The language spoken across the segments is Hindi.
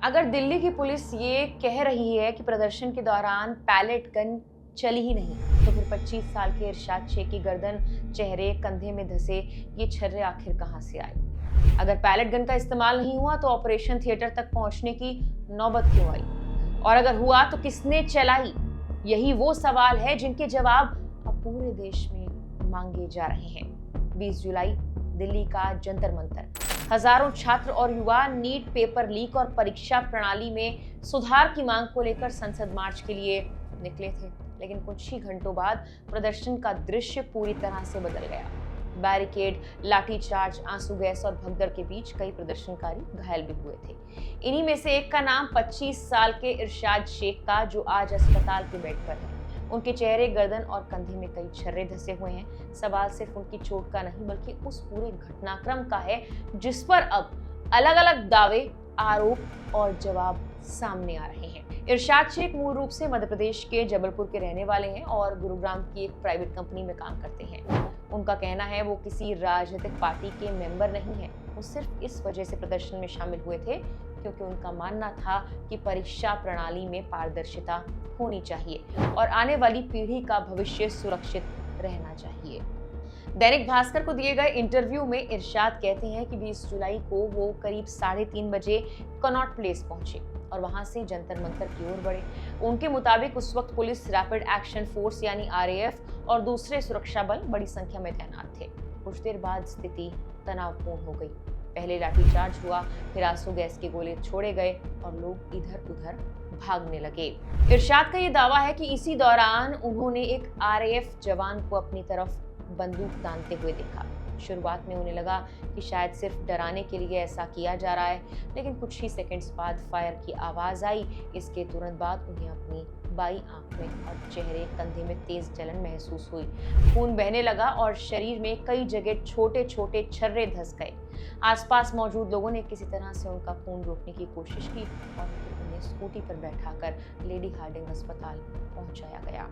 अगर दिल्ली की पुलिस ये कह रही है कि प्रदर्शन के दौरान पैलेट गन चली ही नहीं, तो फिर 25 साल के इरशाद शेख की गर्दन, चेहरे, कंधे में धंसे ये छर्रे आखिर कहां से आए? अगर पैलेट गन का इस्तेमाल नहीं हुआ तो ऑपरेशन थिएटर तक पहुंचने की नौबत क्यों आई? और अगर हुआ तो किसने चलाई? यही वो सवाल है जिनके जवाब अब पूरे देश में मांगे जा रहे हैं। 20 जुलाई, दिल्ली का जंतर मंतर। हजारों छात्र और युवा नीट पेपर लीक और परीक्षा प्रणाली में सुधार की मांग को लेकर संसद मार्च के लिए निकले थे, लेकिन कुछ ही घंटों बाद प्रदर्शन का दृश्य पूरी तरह से बदल गया। बैरिकेड, लाठीचार्ज, आंसू गैस और भगदड़ के बीच कई प्रदर्शनकारी घायल भी हुए थे। इन्हीं में से एक का नाम 25 साल के इरशाद शेख का, जो आज अस्पताल के बेड पर है। उनके चेहरे, गर्दन और कंधे में कई छर्रे धंसे हुए हैं। सवाल सिर्फ उनकी चोट का नहीं बल्कि उस पूरे घटनाक्रम का है जिस पर अब अलग अलग दावे, आरोप और जवाब सामने आ रहे हैं। इरशाद शेख मूल रूप से मध्य प्रदेश के जबलपुर के रहने वाले हैं और गुरुग्राम की एक प्राइवेट कंपनी में काम करते हैं। उनका कहना है वो किसी राजनीतिक पार्टी के मेंबर नहीं है, वो सिर्फ इस वजह से प्रदर्शन में शामिल हुए थे क्योंकि उनका मानना था कि परीक्षा प्रणाली में पारदर्शिता होनी चाहिए और आने वाली पीढ़ी का भविष्य सुरक्षित रहना चाहिए। दैनिक भास्कर को दिए गए इंटरव्यू में इरशाद कहते हैं कि 20 जुलाई को वो करीब 3:30 बजे कनॉट प्लेस पहुंचे और वहां से जंतर मंतर की ओर बढ़े। उनके मुताबिक उस वक्त पुलिस, रैपिड एक्शन फोर्स यानी RAF और दूसरे सुरक्षा बल बड़ी संख्या में तैनात थे। कुछ देर बाद स्थिति तनावपूर्ण हो गई। पहले लाठीचार्ज हुआ, फिर आंसू गैस के गोले छोड़े गए और लोग इधर उधर भागने लगे। इरशाद का ये दावा है कि इसी दौरान उन्होंने एक RAF जवान को अपनी तरफ बंदूक तानते हुए देखा। शुरुआत में उन्हें लगा कि शायद सिर्फ डराने के लिए ऐसा किया जा रहा है, लेकिन कुछ ही सेकंड्स बाद फायर की आवाज आई। इसके तुरंत बाद उन्हें अपनी बाई आंख में और चेहरे, कंधे में तेज जलन महसूस हुई। खून बहने लगा और शरीर में कई जगह छोटे छोटे छर्रे धंस गए। आसपास मौजूद लोगों ने किसी तरह से उनका खून रोकने की कोशिश की और फिर उन्हें स्कूटी पर बैठाकर लेडी हार्डिंग अस्पताल पहुंचाया गया।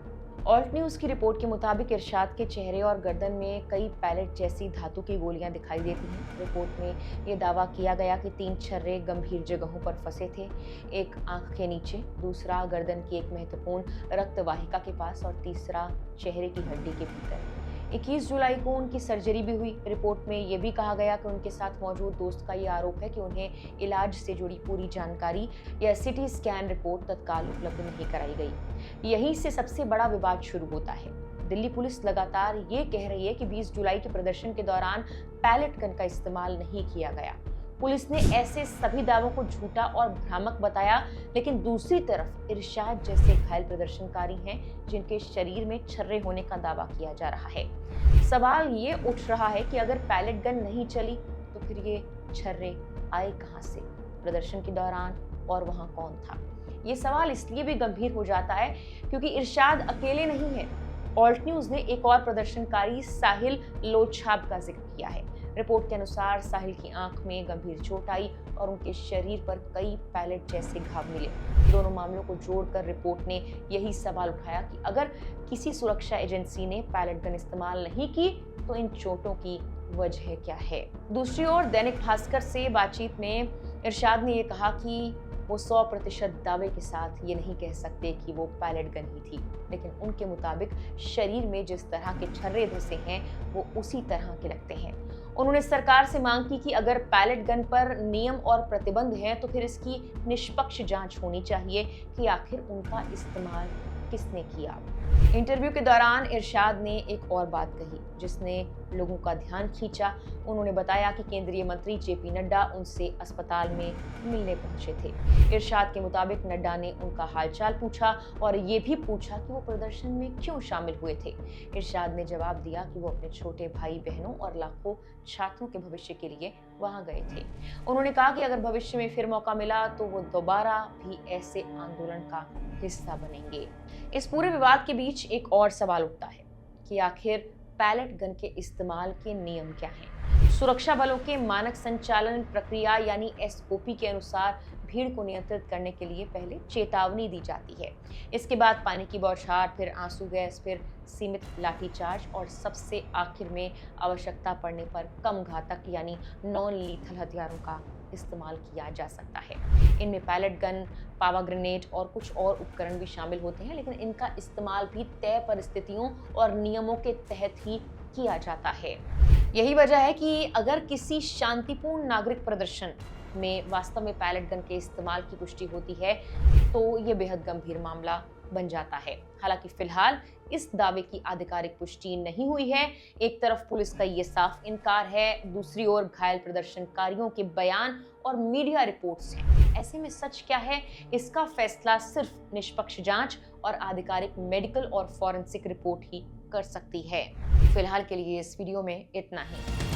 ऑल्ट न्यूज की रिपोर्ट के मुताबिक इरशाद के चेहरे और गर्दन में कई पैलेट जैसी धातु की गोलियां दिखाई देती हैं। रिपोर्ट में यह दावा किया गया कि 3 छर्रे गंभीर जगहों पर फंसे थे, एक आंख के नीचे, दूसरा गर्दन की एक महत्वपूर्ण रक्तवाहिका के पास और तीसरा चेहरे की हड्डी के भीतर। 21 जुलाई को उनकी सर्जरी भी हुई। रिपोर्ट में यह भी कहा गया कि उनके साथ मौजूद दोस्त का यह आरोप है कि उन्हें इलाज से जुड़ी पूरी जानकारी या CT स्कैन रिपोर्ट तत्काल उपलब्ध नहीं कराई गई। यहीं से सबसे बड़ा विवाद शुरू होता है। दिल्ली पुलिस लगातार ये कह रही है कि 20 जुलाई के प्रदर्शन के दौरान पैलेट गन का इस्तेमाल नहीं किया गया। पुलिस ने ऐसे सभी दावों को झूठा और भ्रामक बताया, लेकिन दूसरी तरफ इरशाद जैसे घायल प्रदर्शनकारी हैं जिनके शरीर में छर्रे होने का दावा किया जा रहा है। सवाल ये उठ रहा है कि अगर पैलेट गन नहीं चली तो फिर ये छर्रे आए कहां से, प्रदर्शन के दौरान, और वहां कौन था? ये सवाल इसलिए भी गंभीर हो जाता है क्योंकि इरशाद अकेले नहीं है। ऑल्ट न्यूज ने एक और प्रदर्शनकारी साहिल लोछाब का जिक्र किया है। रिपोर्ट के अनुसार साहिल की आंख में गंभीर चोट आई और उनके शरीर पर कई पैलेट जैसे घाव मिले। दोनों मामलों को जोड़कर रिपोर्ट ने यही सवाल उठाया कि अगर किसी सुरक्षा एजेंसी ने पैलेट गन इस्तेमाल नहीं की तो इन चोटों की वजह क्या है? दूसरी ओर दैनिक भास्कर से बातचीत में इरशाद ने यह कहा कि वो 100% दावे के साथ ये नहीं कह सकते कि वो पैलेट गन ही थी, लेकिन उनके मुताबिक शरीर में जिस तरह के छर्रे धंसे हैं वो उसी तरह के लगते हैं। उन्होंने सरकार से मांग की कि अगर पैलेट गन पर नियम और प्रतिबंध हैं तो फिर इसकी निष्पक्ष जांच होनी चाहिए कि आखिर उनका इस्तेमाल किसने किया। इंटरव्यू के दौरान इरशाद ने एक और बात कही जिसने लोगों का ध्यान खींचा। उन्होंने बताया कि केंद्रीय मंत्री JP नड्डा उनसे अस्पताल में मिलने पहुंचे थे। इरशाद के मुताबिक नड्डा ने उनका हालचाल पूछा और ये भी पूछा कि वो प्रदर्शन में क्यों शामिल हुए थे। इरशाद ने जवाब दिया कि वो अपने छोटे भाई बहनों और लाखों छात्रों के भविष्य के लिए वहां गए थे। उन्होंने कहा कि अगर भविष्य में फिर मौका मिला तो वो दोबारा भी ऐसे आंदोलन का हिस्सा बनेंगे। इस पूरे विवाद के बीच एक और सवाल उठता है कि आखिर पैलेट गन के इस्तेमाल के नियम क्या हैं? सुरक्षा बलों के मानक संचालन प्रक्रिया यानी SOP के अनुसार भीड़ को नियंत्रित करने के लिए पहले चेतावनी दी जाती है, इसके बाद पानी की बौछार, फिर आंसू गैस, फिर सीमित लाठीचार्ज और सबसे आखिर में आवश्यकता पड़ने पर कम घातक यानी नॉन लीथल हथियारों का इस्तेमाल किया जा सकता है। इनमें पैलेट गन, पावर ग्रेनेड और कुछ और उपकरण भी शामिल होते हैं, लेकिन इनका इस्तेमाल भी तय परिस्थितियों और नियमों के तहत ही किया जाता है। यही वजह है कि अगर किसी शांतिपूर्ण नागरिक प्रदर्शन में वास्तव में पैलेट गन के इस्तेमाल की पुष्टि होती है तो ये बेहद गंभीर मामला बन जाता है। हालांकि फिलहाल इस दावे की आधिकारिक पुष्टि नहीं हुई है। एक तरफ पुलिस का ये साफ इनकार है, दूसरी ओर घायल प्रदर्शनकारियों के बयान और मीडिया रिपोर्ट्स हैं। ऐसे में सच क्या है, इसका फैसला सिर्फ निष्पक्ष जांच और आधिकारिक मेडिकल और फॉरेंसिक रिपोर्ट ही कर सकती है। फिलहाल के लिए इस वीडियो में इतना ही।